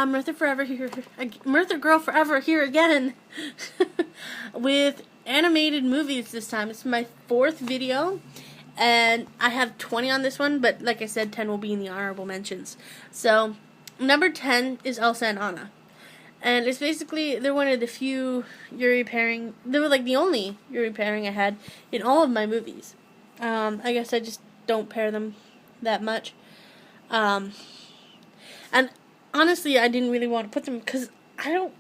Mirtha Forever here, Mirtha Girl Forever here again, with animated movies this time. It's my 4th video, and I have 20 on this one, but like I said, 10 will be in the honorable mentions. So, number 10 is Elsa and Anna. And it's basically, they're one of the few Yuri pairing, they were like the only Yuri pairing I had in all of my movies. I guess I just don't pair them that much. And honestly, I didn't really want to put them because I don't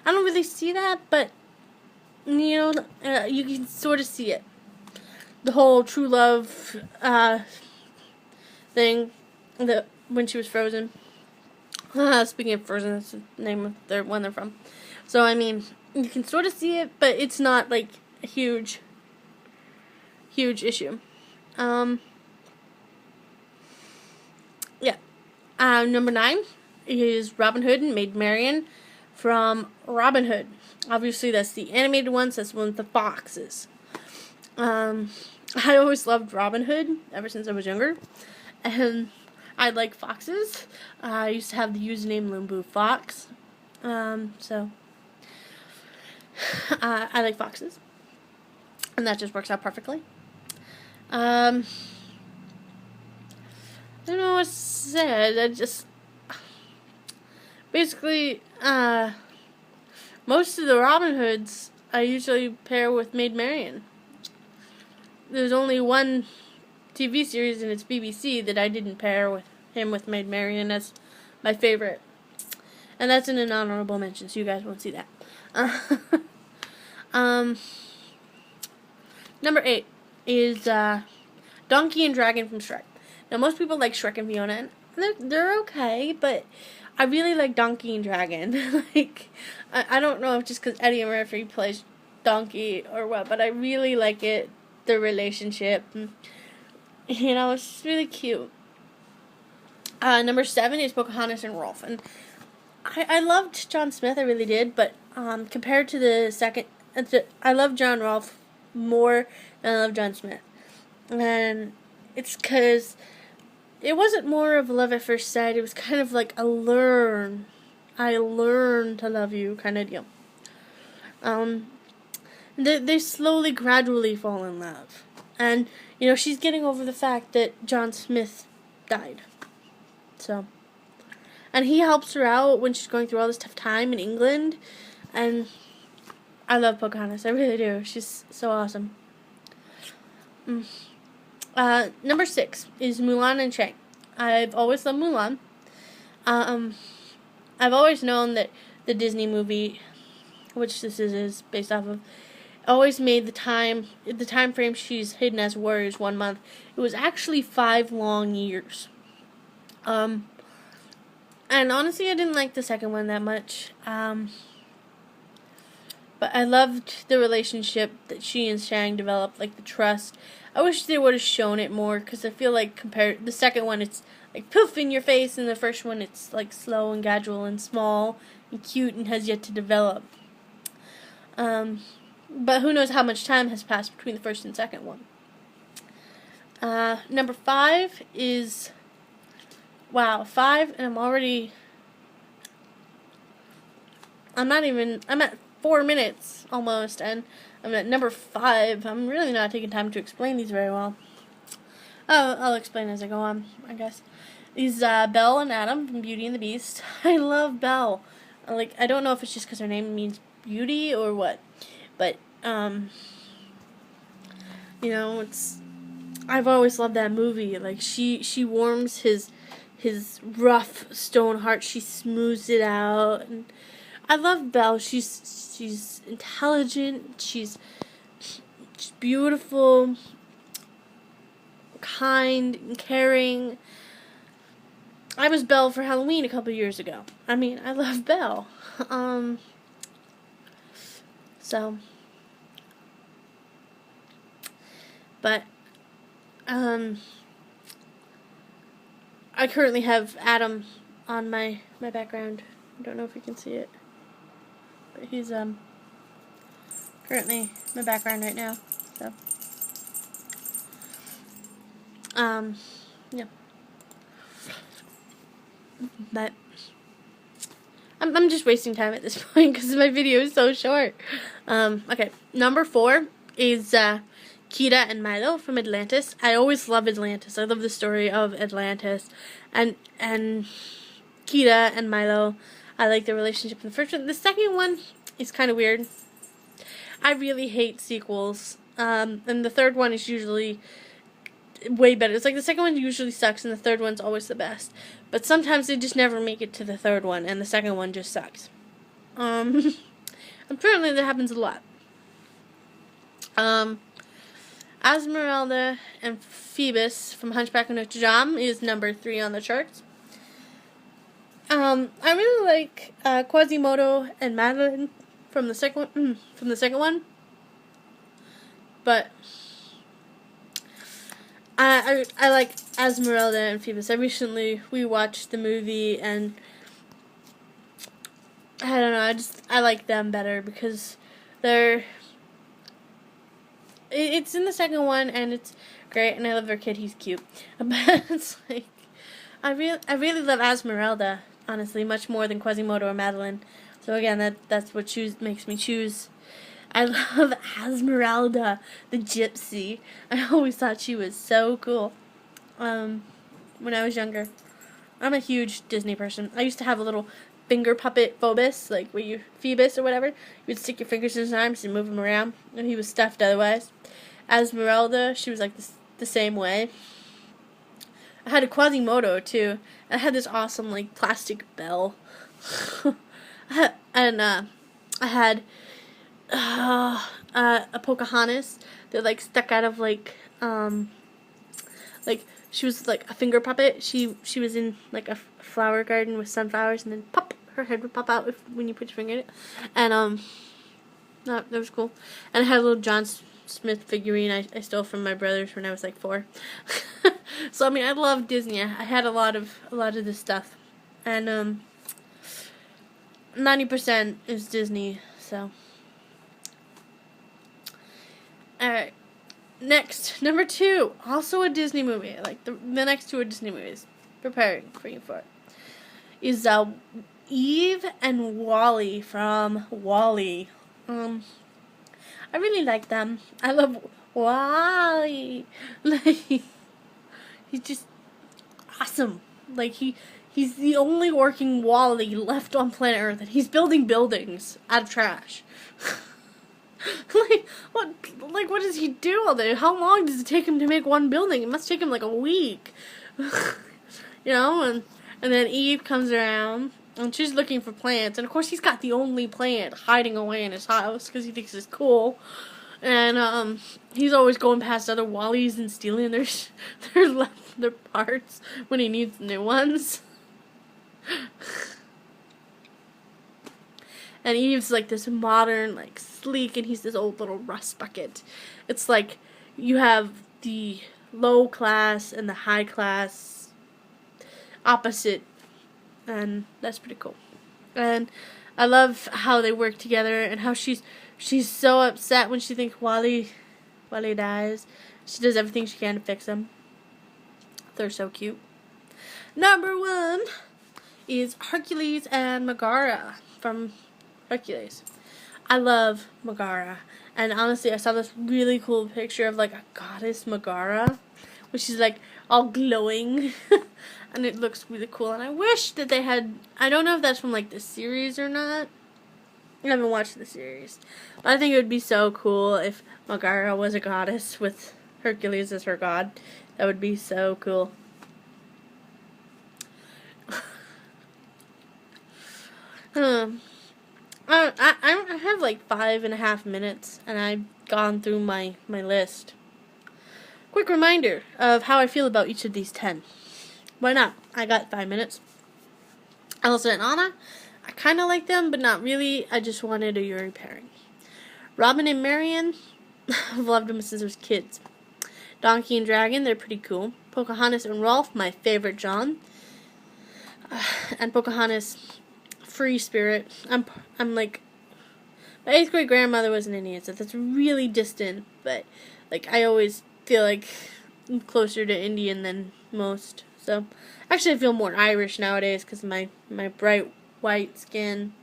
really see that, but you know, you can sort of see it. The whole true love thing, that when she was frozen. Speaking of Frozen, that's the name of their one they're from. So I mean, you can sort of see it, but it's not like a huge issue. Yeah. Number 9 is Robin Hood and Maid Marian from Robin Hood. Obviously, that's the animated ones. That's the one with the foxes. I always loved Robin Hood ever since I was younger, and I like foxes. I used to have the username Limbu Fox. So I like foxes, and that just works out perfectly. I don't know what to say. I just basically most of the Robin Hoods I usually pair with Maid Marian. There's only one TV series, and it's BBC, that I didn't pair with him with Maid Marian as my favorite. And that's in an honorable mention, so you guys won't see that. Number 8 is Donkey and Dragon from Shrek. Now, most people like Shrek and Fiona, and they're okay, but I really like Donkey and Dragon. Like, I don't know if just because Eddie Murphy plays Donkey or what, but I really like it, the relationship. You know, it's just really cute. Number 7 is Pocahontas and Rolf. And I loved John Smith, I really did, but compared to the second, I love John Rolfe more than I love John Smith. And it's because it wasn't more of love at first sight, it was kind of like I learned to love you kind of deal. They slowly, gradually fall in love. And, you know, she's getting over the fact that John Smith died. So, and he helps her out when she's going through all this tough time in England. And I love Pocahontas. I really do. She's so awesome. Number 6 is Mulan and Shang. I've always loved Mulan. I've always known that the Disney movie, which this is based off of, always made the time frame she's hidden as a warrior is 1 month. It was actually 5 long years. And honestly, I didn't like the second one that much. But I loved the relationship that she and Shang developed, like the trust. I wish they would have shown it more, because I feel like compared the second one, it's like poof in your face, and the first one, it's like slow and gradual and small and cute and has yet to develop. But who knows how much time has passed between the first and second one. Number 5 is, wow, 5, and I'm at 4 minutes almost, and I'm at number 5. I'm really not taking time to explain these very well. I'll explain as I go on, I guess. These Belle and Adam from Beauty and the Beast. I love Belle. Like, I don't know if it's just because her name means beauty or what, but you know, I've always loved that movie. Like, she warms his rough stone heart. She smooths it out, and I love Belle. She's intelligent. She's beautiful, kind, and caring. I was Belle for Halloween a couple years ago. I mean, I love Belle. But I currently have Adam on my background. I don't know if you can see it, but he's currently my background right now. So yeah. But I'm just wasting time at this point because my video is so short. Okay, number 4 is Kira and Milo from Atlantis. I always love Atlantis. I love the story of Atlantis, and Kira and Milo. I like the relationship in the first one. The second one is kind of weird. I really hate sequels. And the third one is usually way better. It's like the second one usually sucks and the third one's always the best. But sometimes they just never make it to the third one and the second one just sucks. Apparently that happens a lot. Esmeralda and Phoebus from Hunchback of Notre Dame is number 3 on the charts. I really like Quasimodo and Madeline from the second one, but I like Esmeralda and Phoebus. I recently rewatched the movie, and I don't know. I like them better because it's in the second one, and it's great, and I love their kid. He's cute, but it's like I really love Esmeralda, honestly, much more than Quasimodo or Madeline. So again, that's what makes me choose. I love Esmeralda, the gypsy. I always thought she was so cool. When I was younger, I'm a huge Disney person. I used to have a little finger puppet Phoebus, like Phoebus or whatever. You'd stick your fingers in his arms and move him around, and he was stuffed otherwise. Esmeralda, she was like the same way. I had a Quasimodo too. I had this awesome like plastic bell, and I had a Pocahontas that like stuck out of like she was like a finger puppet. She was in like a flower garden with sunflowers, and then pop, her head would pop out when you put your finger in it, and that was cool. And I had a little John Smith figurine I stole from my brothers when I was like 4. So I mean, I love Disney. I had a lot of this stuff, and 90% is Disney. So, all right. Next, number 2, also a Disney movie. Like the next 2 are Disney movies. Preparing for you for it. Is Eve and Wally from Wally. I really like them. I love Wally. Like, he's just awesome. Like he's the only working Wally left on planet Earth, and he's building buildings out of trash. What does he do all day? How long does it take him to make one building? It must take him like a week. You know, and then Eve comes around, and she's looking for plants, and of course he's got the only plant hiding away in his house because he thinks it's cool. And he's always going past other Wallies and stealing their parts when he needs new ones. And Eve's like this modern, like sleek, and he's this old little rust bucket. It's like you have the low class and the high class opposite, and that's pretty cool. And I love how they work together, and how she's so upset when she thinks Wally dies. She does everything she can to fix him. They're so cute. Number 1 is Hercules and Megara from Hercules. I love Megara, and honestly, I saw this really cool picture of like a goddess Megara, which is like all glowing, and it looks really cool. And I wish that they had. I don't know if that's from like the series or not. I haven't watched the series, but I think it would be so cool if Megara was a goddess with Hercules as her god. That would be so cool. I have like 5.5 minutes, and I've gone through my list. Quick reminder of how I feel about each of these 10. Why not? I got 5 minutes. Elsa and Anna, I kind of like them, but not really. I just wanted a Yuri pairing. Robin and Marion, I've loved them since I was kids. Donkey and Dragon, they're pretty cool. Pocahontas and Rolf, my favorite John. And Pocahontas, free spirit. I'm like, my 8th grade grandmother was an Indian, so that's really distant, but like I always feel like I'm closer to Indian than most. So actually I feel more Irish nowadays because of my bright white skin.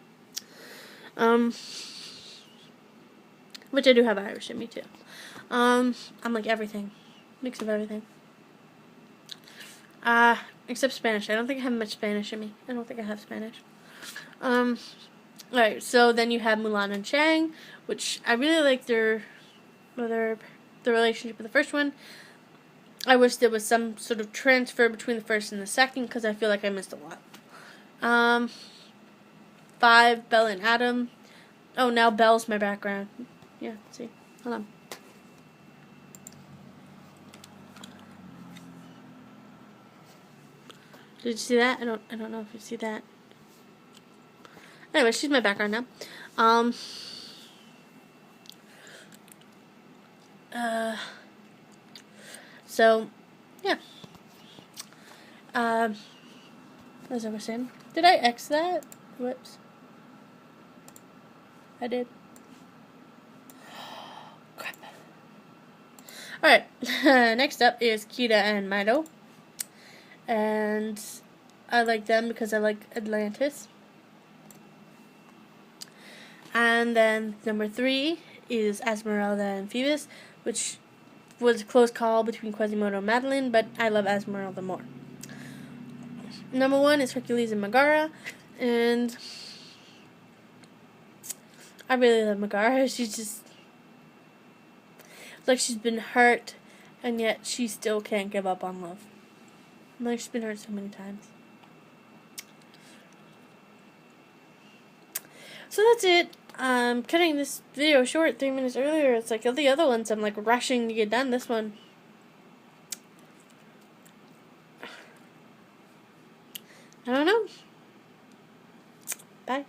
Which I do have Irish in me too. I'm like everything. Mix of everything. Except Spanish. I don't think I have much Spanish in me. I don't think I have Spanish. Alright, so then you have Mulan and Shang, which I really like the relationship with the first one. I wish there was some sort of transfer between the first and the second, because I feel like I missed a lot. 5, Belle and Adam. Oh, now Belle's my background. Yeah, see. Hold on. Did you see that? I don't know if you see that. Anyway, she's my background now. So, yeah. As I was saying, did I X that? Whoops. I did. Crap. Alright, next up is Kita and Milo. And I like them because I like Atlantis. And then number 3 is Esmeralda and Phoebus, which was a close call between Quasimodo and Madeline, but I love Esmeralda more. Number 1 is Hercules and Megara, and I really love Megara. She's just like she's been hurt, and yet she still can't give up on love. Like she's been hurt so many times. So that's it. I'm cutting this video short 3 minutes earlier. It's like all the other ones I'm like rushing to get done. This one, I don't know. Bye.